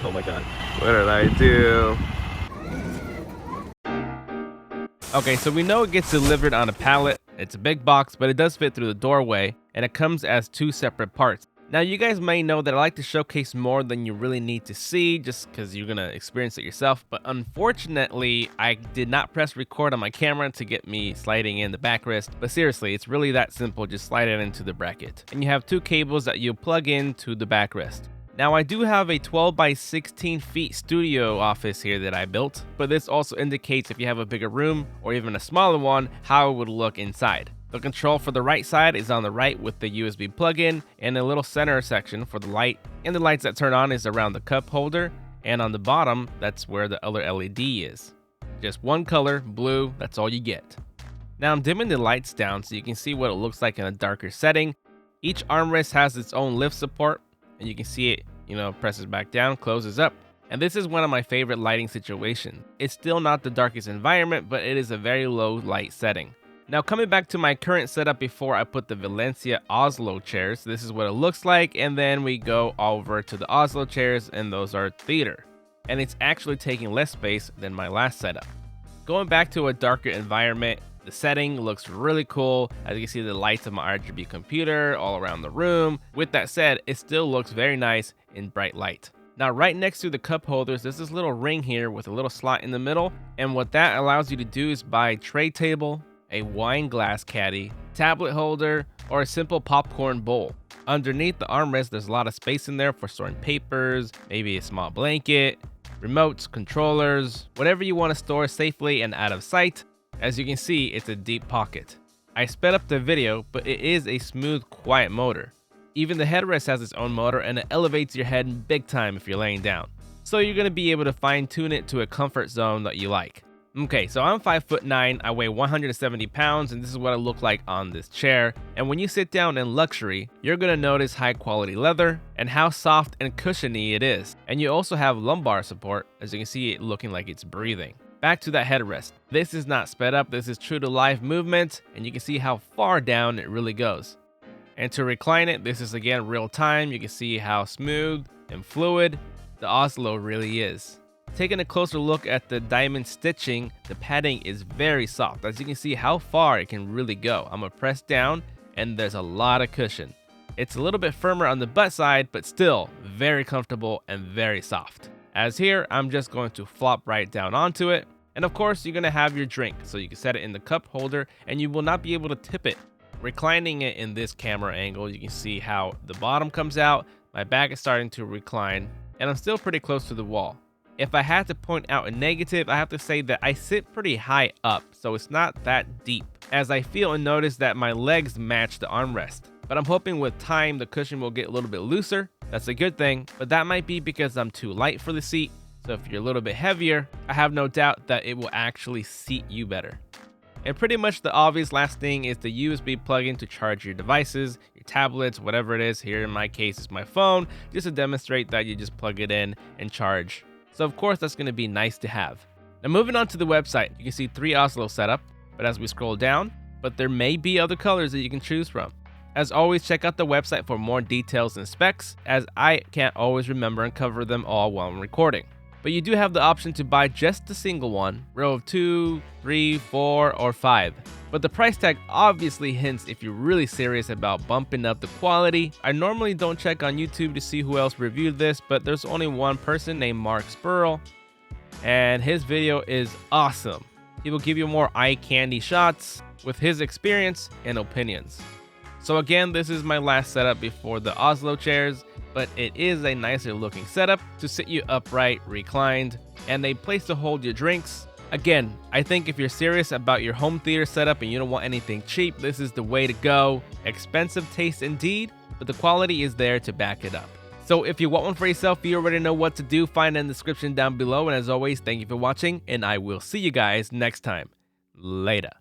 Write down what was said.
Oh my god. What did I do? Okay, so we know it gets delivered on a pallet. It's a big box, but it does fit through the doorway, and it comes as 2 separate parts. Now, you guys may know that I like to showcase more than you really need to see, just because you're going to experience it yourself, but unfortunately, I did not press record on my camera to get me sliding in the backrest, but seriously, it's really that simple. Just slide it into the bracket. And you have 2 cables that you plug into the backrest. Now, I do have a 12 by 16 feet studio office here that I built, but this also indicates if you have a bigger room or even a smaller one, how it would look inside. The control for the right side is on the right with the USB plug-in and a little center section for the light, and the lights that turn on is around the cup holder, and on the bottom, that's where the other LED is. Just one color, blue, that's all you get. Now I'm dimming the lights down so you can see what it looks like in a darker setting. Each armrest has its own lift support, and you can see it, presses back down, closes up. And this is one of my favorite lighting situations. It's still not the darkest environment, but it is a very low light setting. Now coming back to my current setup before I put the Valencia Oslo chairs, this is what it looks like, and then we go over to the Oslo chairs, and those are theater. And it's actually taking less space than my last setup. Going back to a darker environment, the setting looks really cool. As you can see, the lights of my RGB computer all around the room. With that said, it still looks very nice in bright light. Now, right next to the cup holders, there's this little ring here with a little slot in the middle. And what that allows you to do is buy a tray table, a wine glass caddy, tablet holder, or a simple popcorn bowl. Underneath the armrest, there's a lot of space in there for storing papers, maybe a small blanket, remotes, controllers, whatever you want to store safely and out of sight. As you can see, it's a deep pocket. I sped up the video, but it is a smooth, quiet motor. Even the headrest has its own motor, and it elevates your head big time if you're laying down. So you're going to be able to fine tune it to a comfort zone that you like. Okay, so I'm 5'9", I weigh 170 pounds, and this is what I look like on this chair. And when you sit down in luxury, you're gonna notice high quality leather and how soft and cushiony it is. And you also have lumbar support, as you can see it looking like it's breathing. Back to that headrest. This is not sped up, this is true to life movement, and you can see how far down it really goes. And to recline it, this is again real time. You can see how smooth and fluid the Oslo really is. Taking a closer look at the diamond stitching, the padding is very soft. As you can see how far it can really go. I'm gonna press down and there's a lot of cushion. It's a little bit firmer on the butt side, but still very comfortable and very soft. As here, I'm just going to flop right down onto it. And of course, you're gonna have your drink, so you can set it in the cup holder and you will not be able to tip it. Reclining it in this camera angle, you can see how the bottom comes out, my back is starting to recline, and I'm still pretty close to the wall. If I had to point out a negative, I have to say that I sit pretty high up, so it's not that deep, as I feel and notice that my legs match the armrest. But I'm hoping with time the cushion will get a little bit looser. That's a good thing, but that might be because I'm too light for the seat. So if you're a little bit heavier, I have no doubt that it will actually seat you better. And pretty much the obvious last thing is the USB plug-in to charge your devices, your tablets, whatever it is. Here in my case, it's my phone, just to demonstrate that you just plug it in and charge. So of course that's going to be nice to have. Now moving on to the website, you can see 3 Oslo setup, but as we scroll down, but there may be other colors that you can choose from. As always, check out the website for more details and specs, as I can't always remember and cover them all while I'm recording. But you do have the option to buy just the single one, row of 2, 3, 4, or 5. But the price tag obviously hints if you're really serious about bumping up the quality. I normally don't check on YouTube to see who else reviewed this, but there's only one person named Mark Spurl, and his video is awesome. He will give you more eye candy shots with his experience and opinions. So again, this is my last setup before the Oslo chairs, but it is a nicer looking setup to sit you upright, reclined, and a place to hold your drinks. Again, I think if you're serious about your home theater setup and you don't want anything cheap, this is the way to go. Expensive taste indeed, but the quality is there to back it up. So if you want one for yourself, you already know what to do. Find it in the description down below. And as always, thank you for watching, and I will see you guys next time. Later.